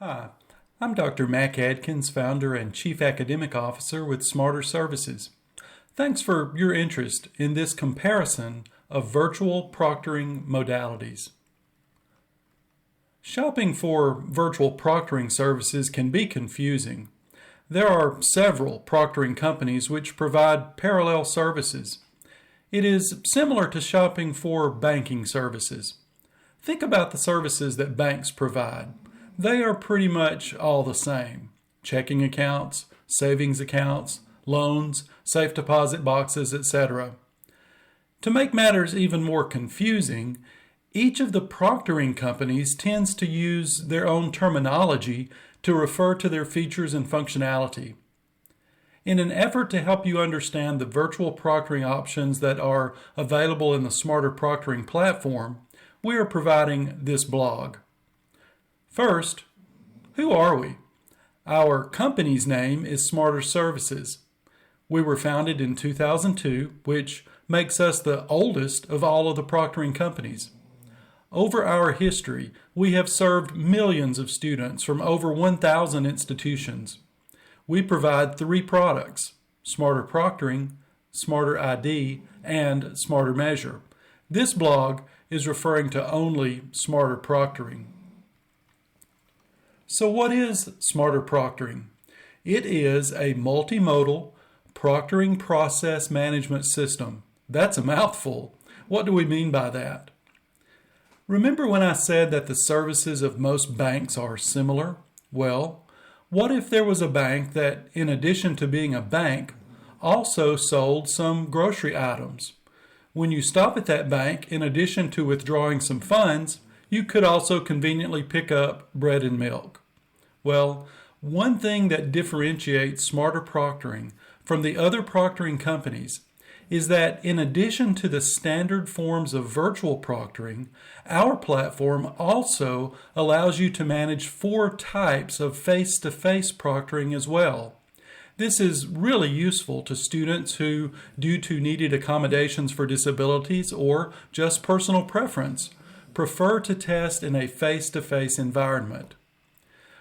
Hi, I'm Dr. Mac Adkins, founder and Chief Academic Officer with SmarterServices. Thanks for your interest in this comparison of virtual proctoring modalities. Shopping for virtual proctoring services can be confusing. There are several proctoring companies which provide parallel services. It is similar to shopping for banking services. Think about the services that banks provide. They are pretty much all the same. Checking accounts, savings accounts, loans, safe deposit boxes, etc. To make matters even more confusing, each of the proctoring companies tends to use their own terminology to refer to their features and functionality. In an effort to help you understand the virtual proctoring options that are available in the SmarterProctoring platform, we are providing this blog. First, who are we? Our company's name is SmarterServices. We were founded in 2002, which makes us the oldest of all of the proctoring companies. Over our history, we have served millions of students from over 1,000 institutions. We provide 3 products: SmarterProctoring, SmarterID, and SmarterMeasure. This blog is referring to only SmarterProctoring. So what is SmarterProctoring? It is a multimodal proctoring process management system. That's a mouthful. What do we mean by that? Remember when I said that the services of most banks are similar? Well, what if there was a bank that, in addition to being a bank, also sold some grocery items? When you stop at that bank, in addition to withdrawing some funds, you could also conveniently pick up bread and milk. Well, one thing that differentiates SmarterProctoring from the other proctoring companies is that in addition to the standard forms of virtual proctoring, our platform also allows you to manage 4 types of face-to-face proctoring as well. This is really useful to students who, due to needed accommodations for disabilities or just personal preference, prefer to test in a face-to-face environment.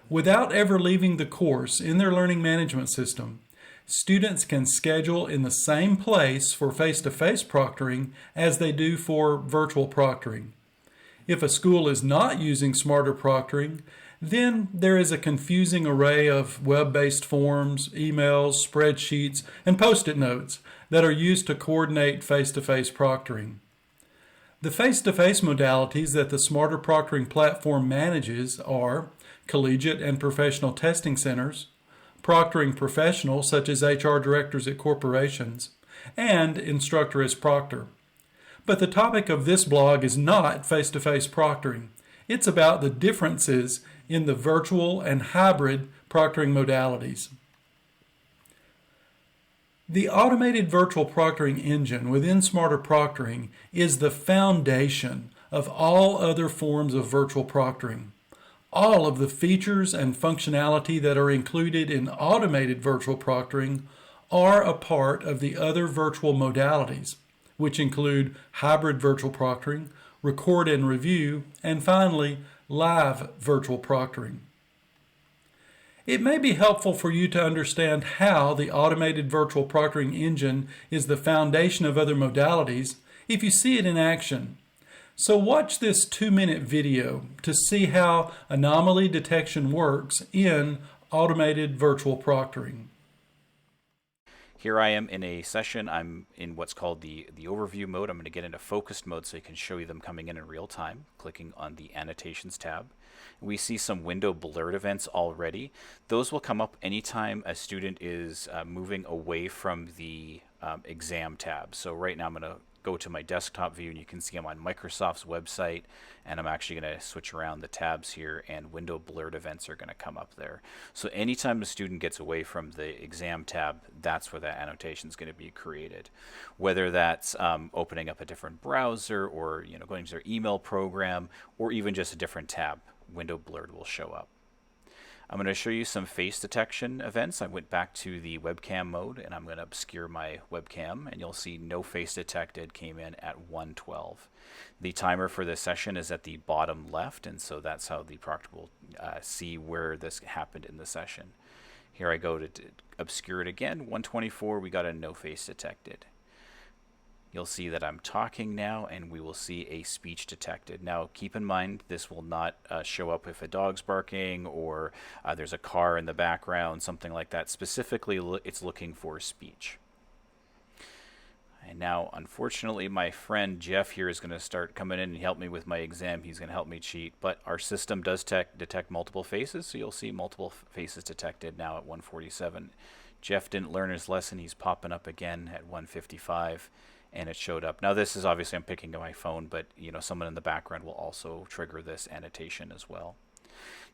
Without ever leaving the course in their learning management system, students can schedule in the same place for face-to-face proctoring as they do for virtual proctoring. If a school is not using SmarterProctoring, then there is a confusing array of web-based forms, emails, spreadsheets, and post-it notes that are used to coordinate face-to-face proctoring. The face-to-face modalities that the SmarterProctoring platform manages are collegiate and professional testing centers, proctoring professionals such as HR directors at corporations, and instructor as proctor. But the topic of this blog is not face-to-face proctoring. It's about the differences in the virtual and hybrid proctoring modalities. The automated virtual proctoring engine within SmarterProctoring is the foundation of all other forms of virtual proctoring. All of the features and functionality that are included in automated virtual proctoring are a part of the other virtual modalities, which include hybrid virtual proctoring, record and review, and finally, live virtual proctoring. It may be helpful for you to understand how the automated virtual proctoring engine is the foundation of other modalities if you see it in action. So watch this 2-minute video to see how anomaly detection works in automated virtual proctoring. Here I am in a session. I'm in what's called the overview mode. I'm going to get into focused mode so I can show you them coming in real time, clicking on the annotations tab. We see some window blurred events already. Those will come up anytime a student is moving away from the exam tab. So right now I'm going to go to my desktop view and you can see I'm on Microsoft's website, and I'm actually going to switch around the tabs here, and window blurred events are going to come up there. So anytime the student gets away from the exam tab, that's where that annotation is going to be created. Whether that's opening up a different browser, or going to their email program, or even just a different tab, window blurred will show up. I'm going to show you some face detection events. I went back to the webcam mode, and I'm going to obscure my webcam, and you'll see no face detected came in at 1:12. The timer for this session is at the bottom left, and so that's how the proctor will see where this happened in the session. Here I go to obscure it again. 1:24, we got a no face detected. You'll see that I'm talking now, and we will see a speech detected. Now, keep in mind, this will not show up if a dog's barking or there's a car in the background, something like that. Specifically, it's looking for speech. And now, unfortunately, my friend Jeff here is going to start coming in and help me with my exam. He's going to help me cheat. But our system does detect multiple faces, so you'll see multiple faces detected now at 1:47. Jeff didn't learn his lesson. He's popping up again at 1:55. And it showed up. Now this is obviously I'm picking up my phone, but someone in the background will also trigger this annotation as well.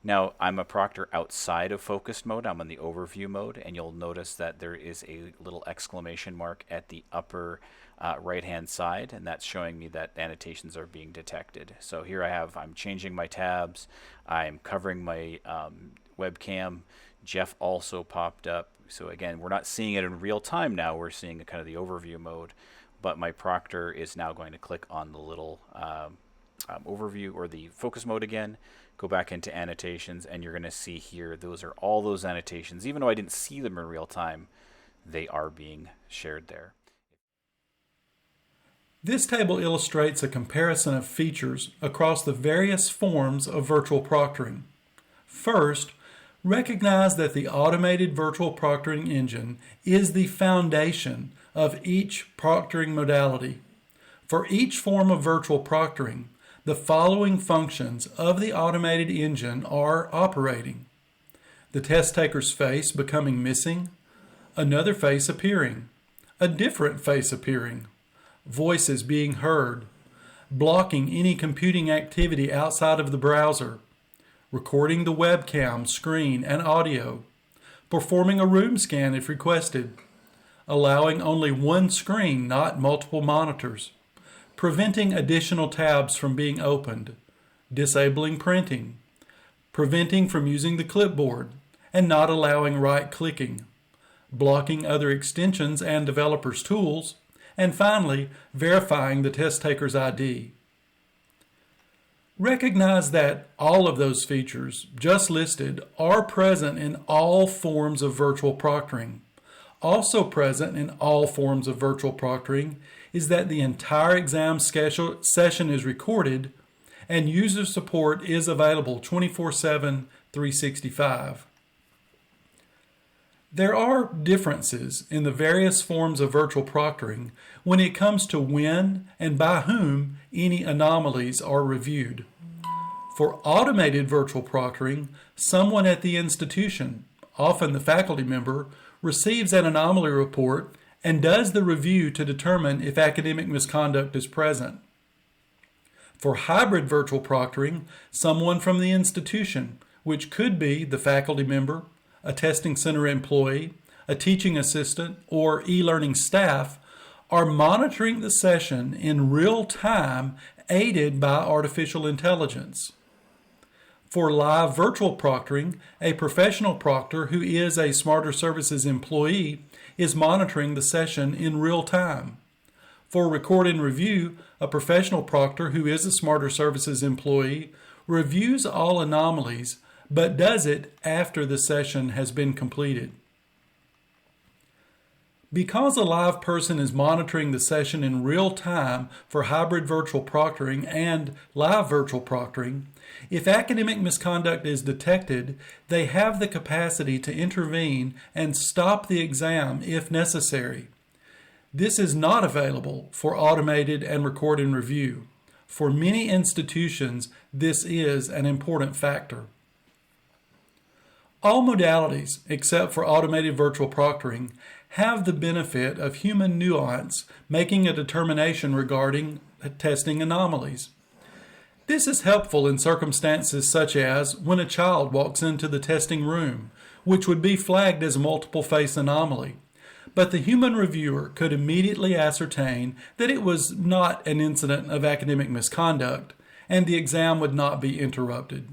Now I'm a proctor outside of focused mode. I'm in the overview mode, and you'll notice that there is a little exclamation mark at the upper right hand side, and that's showing me that annotations are being detected. So here I'm changing my tabs, I'm covering my webcam. Jeff also popped up. So again, we're not seeing it in real time now, we're seeing kind of the overview mode. But my proctor is now going to click on the little overview or the focus mode again, go back into annotations, and you're going to see here those are all those annotations. Even though I didn't see them in real time, they are being shared there. This table illustrates a comparison of features across the various forms of virtual proctoring. First, recognize that the automated virtual proctoring engine is the foundation of each proctoring modality. For each form of virtual proctoring, the following functions of the automated engine are operating: the test taker's face becoming missing, another face appearing, a different face appearing, voices being heard, blocking any computing activity outside of the browser, recording the webcam, screen, and audio, performing a room scan if requested, allowing only one screen, not multiple monitors, preventing additional tabs from being opened, disabling printing, preventing from using the clipboard, and not allowing right-clicking, blocking other extensions and developers' tools, and finally, verifying the test taker's ID. Recognize that all of those features just listed are present in all forms of virtual proctoring. Also present in all forms of virtual proctoring is that the entire exam session is recorded and user support is available 24/7, 365. There are differences in the various forms of virtual proctoring when it comes to when and by whom any anomalies are reviewed. For automated virtual proctoring, someone at the institution, often the faculty member, receives an anomaly report and does the review to determine if academic misconduct is present. For hybrid virtual proctoring, someone from the institution, which could be the faculty member, a testing center employee, a teaching assistant, or e-learning staff, are monitoring the session in real time, aided by artificial intelligence. For live virtual proctoring, a professional proctor who is a SmarterServices employee is monitoring the session in real time. For record and review, a professional proctor who is a SmarterServices employee reviews all anomalies but does it after the session has been completed. Because a live person is monitoring the session in real time for hybrid virtual proctoring and live virtual proctoring, if academic misconduct is detected, they have the capacity to intervene and stop the exam if necessary. This is not available for automated and record and review. For many institutions, this is an important factor. All modalities, except for automated virtual proctoring, have the benefit of human nuance making a determination regarding testing anomalies. This is helpful in circumstances such as when a child walks into the testing room, which would be flagged as a multiple face anomaly, but the human reviewer could immediately ascertain that it was not an incident of academic misconduct, and the exam would not be interrupted.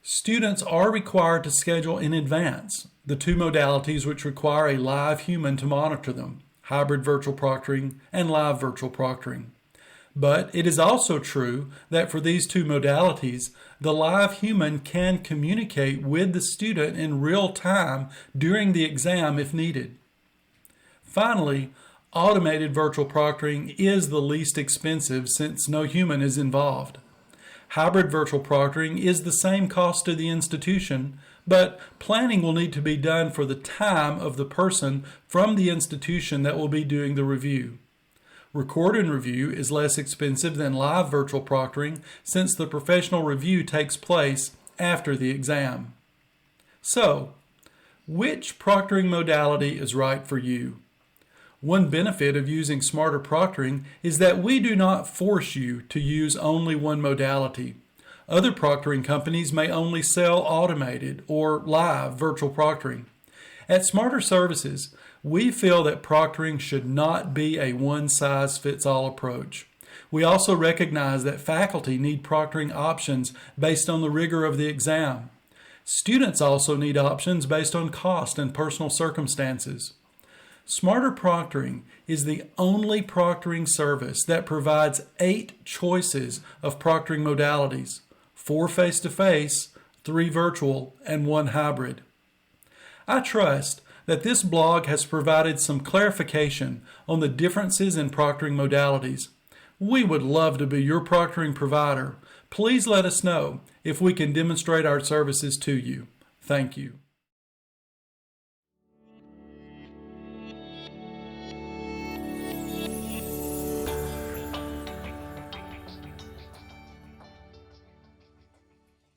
Students are required to schedule in advance the two modalities which require a live human to monitor them, hybrid virtual proctoring and live virtual proctoring. But it is also true that for these two modalities, the live human can communicate with the student in real time during the exam if needed. Finally, automated virtual proctoring is the least expensive since no human is involved. Hybrid virtual proctoring is the same cost to the institution, but planning will need to be done for the time of the person from the institution that will be doing the review. Record and review is less expensive than live virtual proctoring since the professional review takes place after the exam. So, which proctoring modality is right for you? One benefit of using SmarterProctoring is that we do not force you to use only one modality. Other proctoring companies may only sell automated or live virtual proctoring. At SmarterServices, we feel that proctoring should not be a one-size-fits-all approach. We also recognize that faculty need proctoring options based on the rigor of the exam. Students also need options based on cost and personal circumstances. SmarterProctoring is the only proctoring service that provides 8 choices of proctoring modalities, 4 face-to-face, 3 virtual, and 1 hybrid. I trust that this blog has provided some clarification on the differences in proctoring modalities. We would love to be your proctoring provider. Please let us know if we can demonstrate our services to you. Thank you.